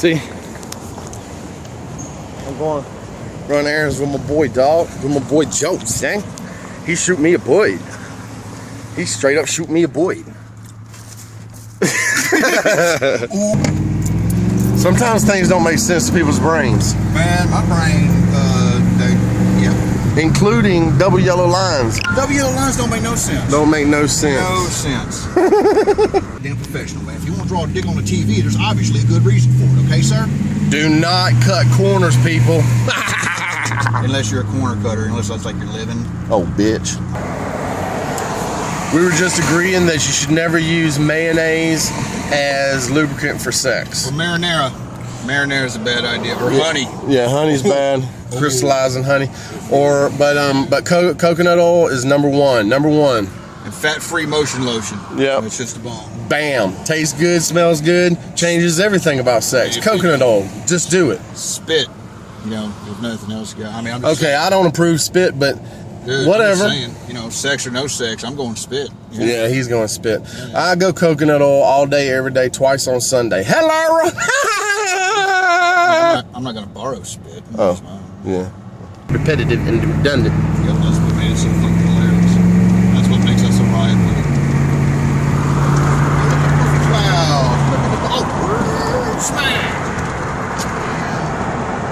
See, I'm going run errands with my boy Dog, with my boy Joe, dang. He shoot me a boy. He straight up shoot me a boy. Sometimes things don't make sense to people's brains. Man, my brain, yeah. Including double yellow lines. Double yellow lines don't make no sense. Don't make no sense. No sense. Damn professional, man. If you want to draw a dick on the TV, there's obviously a good reason for it, okay, sir? Do not cut corners, people. Unless you're a corner cutter, unless that's like you're living. Oh, bitch. We were just agreeing that you should never use mayonnaise as lubricant for sex. Or marinara. Marinara is a bad idea. Or honey. Yeah, honey's bad. Crystallizing honey. But coconut oil is number one. Number one. And fat-free motion lotion. Yeah. It's just a bomb. Bam. Tastes good, smells good, changes everything about sex. Coconut oil. Just do it. Spit. You know, if nothing else. I mean, I'm just saying. I don't approve spit, but dude, whatever. I'm just saying, you know, sex or no sex, I'm going spit. You know? Yeah, he's going spit. Yeah. I go coconut oil all day, every day, twice on Sunday. Hello. I'm not going to borrow spit. Oh, yeah. Repetitive and redundant. Yeah, that's what made it so fucking hilarious. That's what makes us a riot with it. Wow. Oh, smack.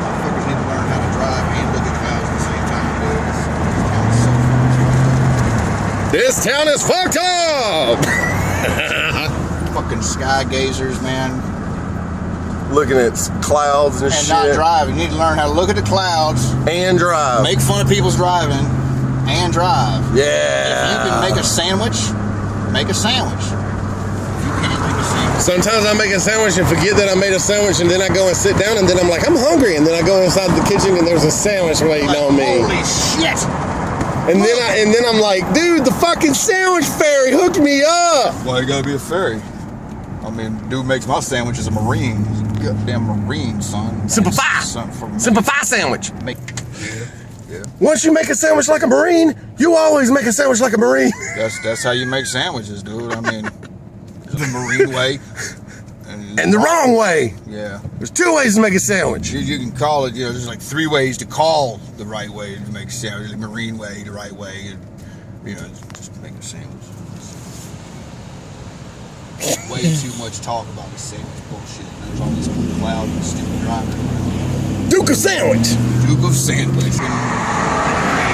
Motherfuckers need to learn how to drive and look at clouds at the same time, dude. This town is fucked up! Fucking sky gazers, man. Looking at clouds and shit. And not driving. You need to learn how to look at the clouds. And drive. Make fun of people's driving. And drive. Yeah. If you can make a sandwich, make a sandwich. If you can't make a sandwich. Sometimes I make a sandwich and forget that I made a sandwich, and then I go and sit down, and then I'm like, I'm hungry. And then I go inside the kitchen, and there's a sandwich waiting on me. Holy shit! And then I'm like, dude, the fucking sandwich fairy hooked me up. Why you gotta be a fairy? I mean, dude makes my sandwich as a Marine. He's a goddamn Marine, son. Simplify. Simplify sandwich. Yeah. Once you make a sandwich like a Marine, you always make a sandwich like a Marine. That's how you make sandwiches, dude. I mean, the Marine way. And the wrong way. Yeah. There's two ways to make a sandwich. You can call it, you know, there's like 3 ways to call the right way to make a sandwich. The Marine way, the right way, and, you know, just to make a sandwich. Way too much talk about the sandwich bullshit. There's all this cloud and stupid driving. Duke of Sandwich. Duke of Sandwich. And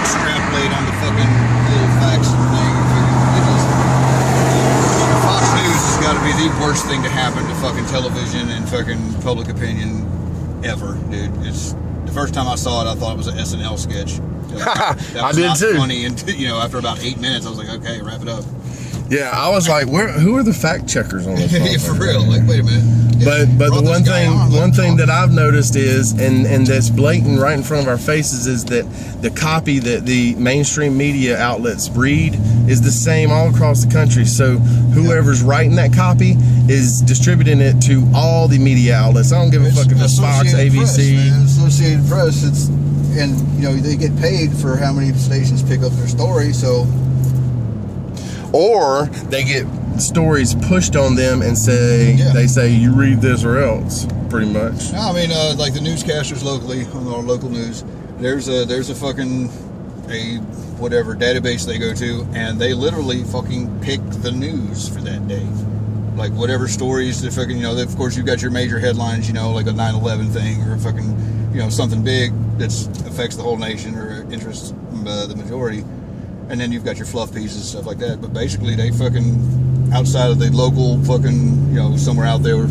extrapolate on the fucking little facts and things. Fox News has got to be the worst thing to happen to fucking television and fucking public opinion ever, dude. It's the first time I saw it, I thought it was an SNL sketch. I did too. Funny, and you know, after about 8 minutes, I was like, okay, wrap it up. Yeah, I was like, who are the fact checkers on this? Yeah, for real. Like, wait a minute. Yeah, but the one thing that I've noticed is, and that's blatant right in front of our faces, is that the copy that the mainstream media outlets read is the same all across the country. So whoever's writing that copy is distributing it to all the media outlets. I don't give a fuck if it's Fox, ABC. Associated Press. And you know, they get paid for how many stations pick up their story. So. Or they get stories pushed on them and they say you read this or else, pretty much. No, I mean, like the newscasters locally on our local news, there's a fucking whatever database they go to, and they literally fucking pick the news for that day. Like whatever stories they fucking, you know, of course you've got your major headlines, you know, like a 9/11 thing or a fucking, you know, something big that affects the whole nation or interests the majority. And then you've got your fluff pieces and stuff like that. But basically, they fucking, outside of the local fucking, you know, somewhere out there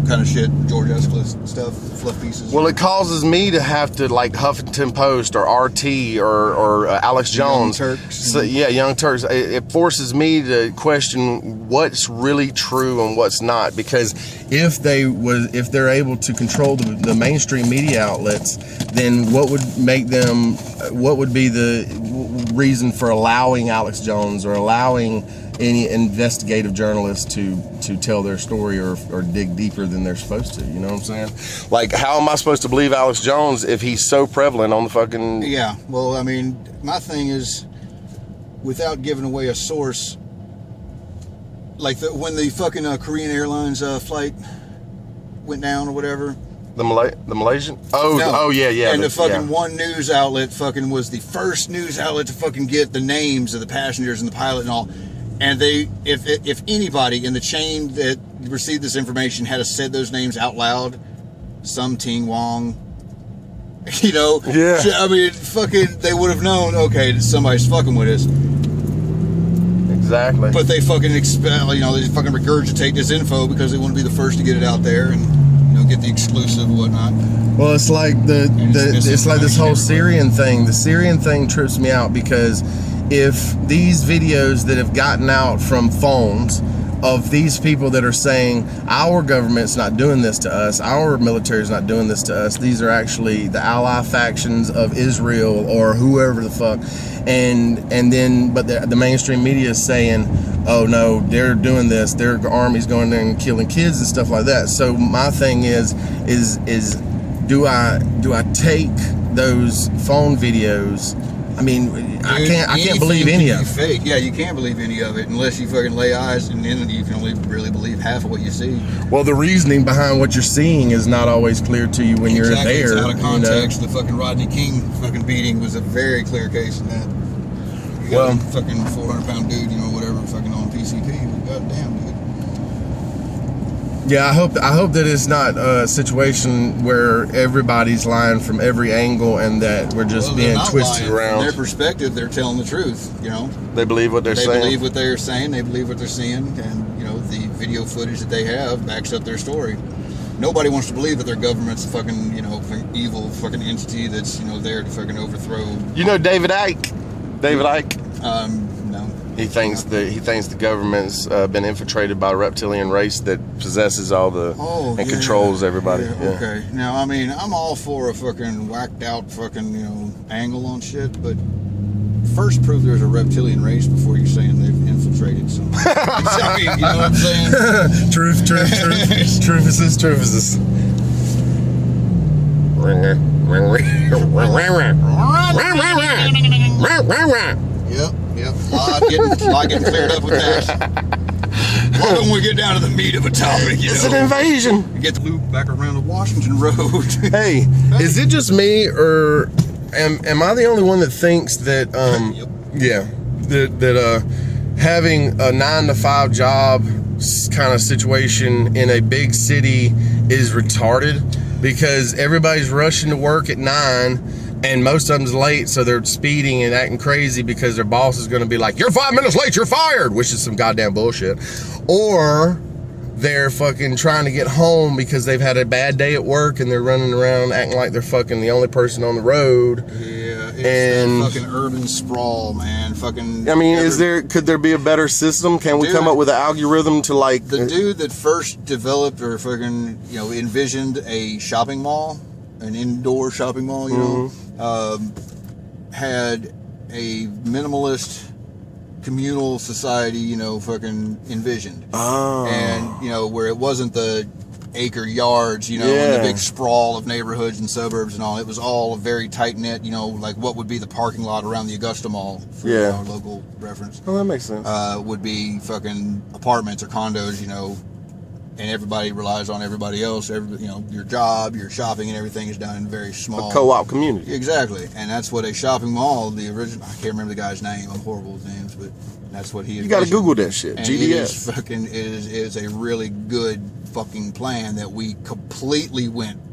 kind of shit, George Escalus stuff, fluff pieces. Well, it causes me to have to, like, Huffington Post or RT or Alex Jones. Young Turks. So, yeah, Young Turks. It forces me to question what's really true and what's not. Because if they're able to control the mainstream media outlets, then what would be the reason for allowing Alex Jones or allowing any investigative journalists to tell their story or dig deeper than they're supposed to? You know what I'm saying? Like, how am I supposed to believe Alex Jones if he's so prevalent on the fucking... Yeah, well, I mean, my thing is, without giving away a source, like when the fucking Korean Airlines flight went down or whatever, The Malaysian? Oh, No. oh yeah. And the fucking one news outlet fucking was the first news outlet to fucking get the names of the passengers and the pilot and all. And they, if anybody in the chain that received this information had said those names out loud, some Ting Wong, you know, yeah. I mean, fucking, they would have known. Okay, somebody's fucking with us. Exactly. But they fucking expel, you know, they fucking regurgitate this info because they want to be the first to get it out there and, you know, get the exclusive and whatnot. Well, it's like it's like this whole Syrian thing. The Syrian thing trips me out because if these videos that have gotten out from phones of these people that are saying our government's not doing this to us, our military's not doing this to us, these are actually the ally factions of Israel or whoever the fuck, and then but the mainstream media is saying, oh no, they're doing this, their army's going there and killing kids and stuff like that. So my thing is do I take those phone videos? I mean, dude, I can't believe any of it. Fake. Yeah, you can't believe any of it unless you fucking lay eyes, and then you can only really believe half of what you see. Well, the reasoning behind what you're seeing is not always clear to you when you're there. It's out of context. You know? The fucking Rodney King fucking beating was a very clear case in that. You got a fucking 400-pound dude, you know, whatever, fucking on PCP. Goddamn, dude. Yeah, I hope that it's not a situation where everybody's lying from every angle and that we're just being twisted around. From their perspective, they're telling the truth, you know. They believe what they're saying. They believe what they're saying. They believe what they're seeing. And, you know, the video footage that they have backs up their story. Nobody wants to believe that their government's a fucking, you know, evil fucking entity that's, you know, there to fucking overthrow. You know David Icke? David Icke? No. He thinks the government's been infiltrated by a reptilian race that possesses all the and controls everybody. Yeah, okay. Now, I mean, I'm all for a fucking whacked out fucking, you know, angle on shit, but first prove there's a reptilian race before you're saying they've infiltrated something. I mean, you know what I'm saying? Truth. Truth. Yep. A lot getting cleared up with that. Well, when we get down to the meat of a topic, you it's know. An invasion. You get the loop back around the Washington Road. Hey, is it just me, or am I the only one that thinks that, having a 9-to-5 job kind of situation in a big city is retarded? Because everybody's rushing to work at 9 and most of them's late, so they're speeding and acting crazy because their boss is going to be like, you're 5 minutes late, you're fired, which is some goddamn bullshit. Or they're fucking trying to get home because they've had a bad day at work and they're running around acting like they're fucking the only person on the road. Yeah, it's fucking urban sprawl, man. Fucking. I mean, could there be a better system? Can we come up with an algorithm to like the dude that first developed or fucking, you know, envisioned a shopping mall, an indoor shopping mall, you know, had a minimalist communal society, you know, fucking envisioned. Oh. And, you know, where it wasn't the acre yards, you know, and the big sprawl of neighborhoods and suburbs and all. It was all very tight-knit, you know, like what would be the parking lot around the Augusta Mall, for our local reference. Oh, that makes sense. Would be fucking apartments or condos, you know, and everybody relies on everybody else. You know, your job, your shopping, and everything is done in very small. A co-op community. Exactly, and that's what a shopping mall. The original, I can't remember the guy's name. I'm horrible with names, but that's what he. You got to Google that shit. And GDS. It is a really good fucking plan that we completely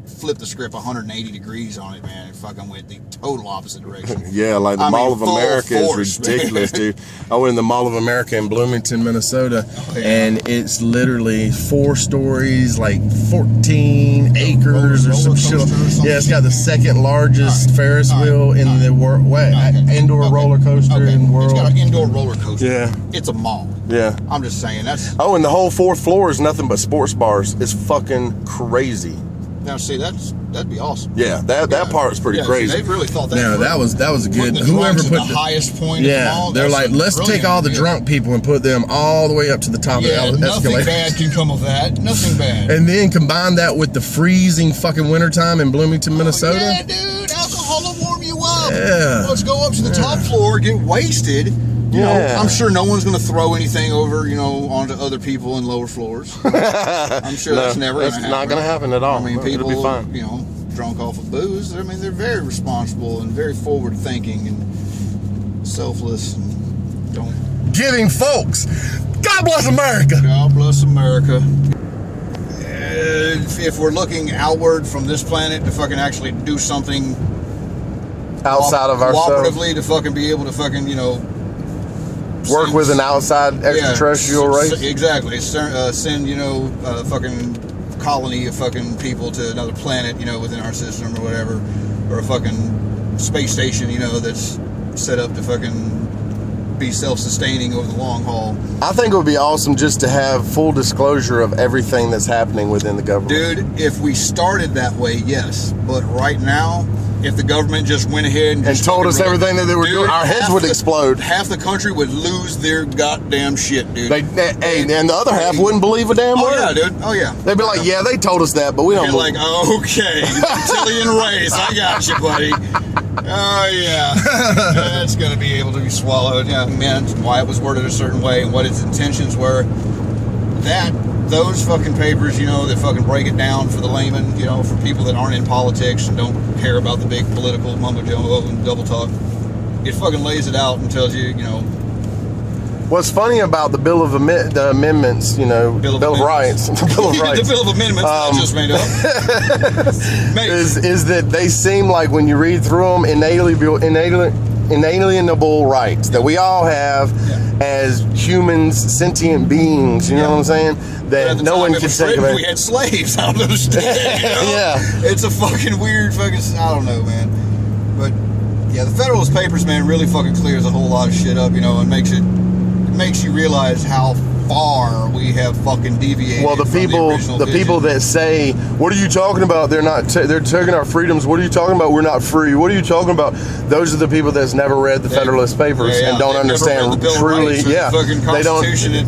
flipped the script 180 degrees on it, man. It fucking went the total opposite direction. Yeah, like the Mall of America is ridiculous, dude. I went in the Mall of America in Bloomington, Minnesota, and it's literally 4 stories, like 14 acres or some shit. Yeah, it's got the second largest Ferris wheel in the world. Indoor roller coaster in the world. It's got an indoor roller coaster. Yeah. It's a mall. Yeah. I'm just saying that's. Oh, and the whole 4th floor is nothing but sports bars. It's fucking crazy. Now, see, that'd be awesome. Yeah, that part's pretty crazy. See, they really thought that. Yeah, that was a good. Whoever put the highest point. Yeah, of the mall, they're like, let's take all the drunk people and put them all the way up to the top of the escalator. Nothing bad can come of that. Nothing bad. And then combine that with the freezing fucking wintertime in Bloomington, Minnesota. Yeah, dude, alcohol will warm you up. Yeah. Let's go up to the top floor, get wasted. You know, I'm sure no one's going to throw anything over, you know, onto other people in lower floors. I'm sure that's never going to happen. It's not going to happen at all. I mean, people, it'll be fine. You know, drunk off of booze, I mean, they're very responsible and very forward-thinking and selfless and don't... Giving folks. God bless America. God bless America. If we're looking outward from this planet to fucking actually do something outside of ourselves, cooperatively to fucking be able to fucking, you know, work with an outside extraterrestrial race. Exactly. Send, you know, a fucking colony of fucking people to another planet, you know, within our system or whatever, or a fucking space station, you know, that's set up to fucking be self-sustaining over the long haul. I think it would be awesome just to have full disclosure of everything that's happening within the government. Dude, if we started that way, yes. But right now, if the government just went ahead and told us everything that they were doing, our heads would explode. Half the country would lose their goddamn shit, dude. And the other half wouldn't believe a damn word. Oh yeah, dude. Oh yeah. They'd be like, yeah, they told us that, but we don't You're believe. Like, okay, reptilian race, I got you, buddy. Oh yeah, that's gonna be able to be swallowed. Yeah, meant why it was worded a certain way and what its intentions were. Those fucking papers, you know, that fucking break it down for the layman, you know, for people that aren't in politics and don't care about the big political mumbo jumbo and double talk. It fucking lays it out and tells you, you know. What's funny about the Bill of the Amendments, you know, Bill of Rights, the Bill of Rights, the Bill of Amendments, I just made up, is that they seem like when you read through them, inalienable rights that we all have as humans, sentient beings. You know what I'm saying? That no one can take away. We had slaves. I don't understand. You know? It's a fucking weird fucking. I don't know, man. But yeah, the Federalist Papers, man, really fucking clears a whole lot of shit up, you know, and makes you realize how far we have fucking deviated. Well, the people that say, "What are you talking about? They're taking our freedoms. What are you talking about? We're not free. What are you talking about?" Those are the people that's never read the Federalist Papers and don't understand truly. They don't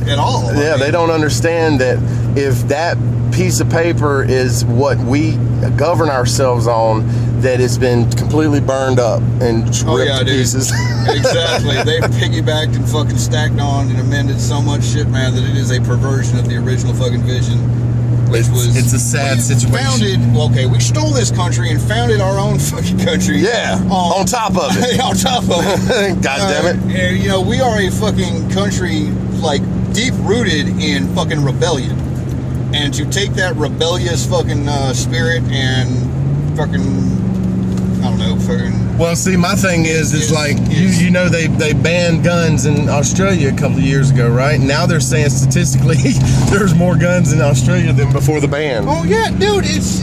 at all. They don't understand that if that piece of paper is what we govern ourselves on, that it's been completely burned up and ripped to pieces. Exactly. They've piggybacked and fucking stacked on and amended so much shit, man, that it is a perversion of the original fucking vision. It's a sad situation. We stole this country and founded our own fucking country. Yeah, on top of it. On top of it. God damn it. You know, we are a fucking country, like, deep-rooted in fucking rebellion. And to take that rebellious fucking spirit and fucking, I don't know, fucking... Well, see, my thing is like, you know, they banned guns in Australia a couple of years ago, right? Now they're saying statistically there's more guns in Australia than before the ban. Oh, yeah, dude, it's...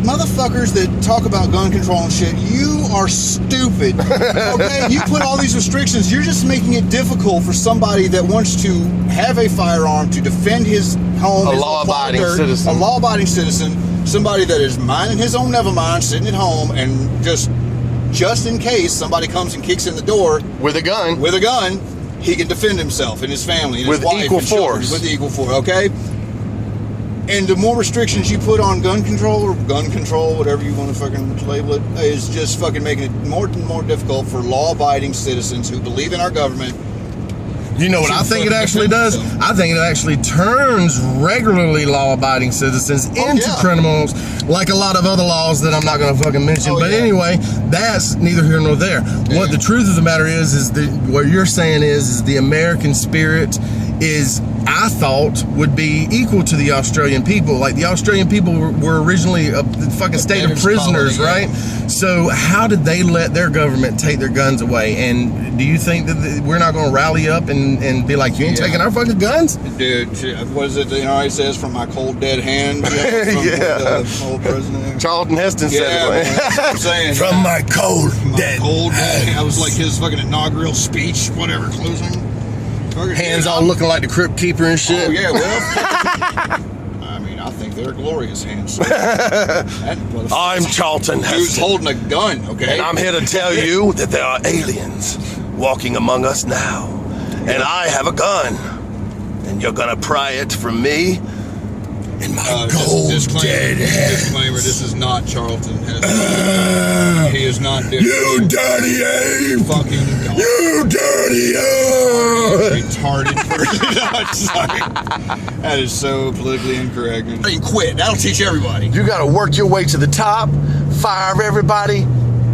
motherfuckers that talk about gun control and shit, you are stupid, okay? You put all these restrictions, you're just making it difficult for somebody that wants to have a firearm to defend his home. A law-abiding citizen. A law-abiding citizen, somebody that is minding his own nevermind, sitting at home, and just in case somebody comes and kicks in the door with a gun, he can defend himself and his family and with his wife equal and children, force. with equal force, okay? And the more restrictions you put on gun control, whatever you want to fucking label it, is just fucking making it more and more difficult for law-abiding citizens who believe in our government. You know what I think it actually does? I think it actually turns regularly law-abiding citizens into criminals, like a lot of other laws that I'm not going to fucking mention. Anyway, that's neither here nor there. What the truth of the matter is what you're saying is the American spirit is, I thought, would be equal to the Australian people. Like, the Australian people were originally a fucking state of prisoners, right? So how did they let their government take their guns away? And do you think that we're not going to rally up and be like, you ain't taking our fucking guns? Dude, what is it the NRA says, from my cold dead hand? From the old president. Charlton Heston said it. That's what I'm saying. From my cold dead hand. That was like his fucking inaugural speech, whatever, closing. Hands all looking like the Crypt Keeper and shit. Oh, yeah, well. I mean, I think they're glorious hands. I'm Charlton Heston. Dude's holding a gun, okay? And I'm here to tell you that there are aliens walking among us now. And I have a gun. And you're gonna pry it from me? in my cold dead hands. Disclaimer: this is not Charlton. He is not. You dirty ape! Fucking dog. You dirty ape! Retarded person. I'm sorry. That is so politically incorrect. I mean, quit. That'll teach everybody. You gotta work your way to the top, fire everybody.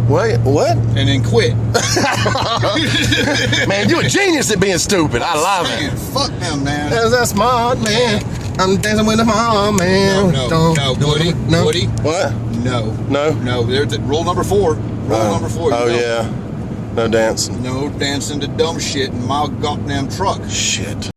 What? And then quit. Man, you a genius at being stupid. I love it. Fuck them, man. As a smart man, I'm dancing with the mom, man. No, Woody. No. Woody. What? No. No. There's rule number 4. Rule number 4. Oh, yeah. No dancing. No dancing to dumb shit in my goddamn truck. Shit.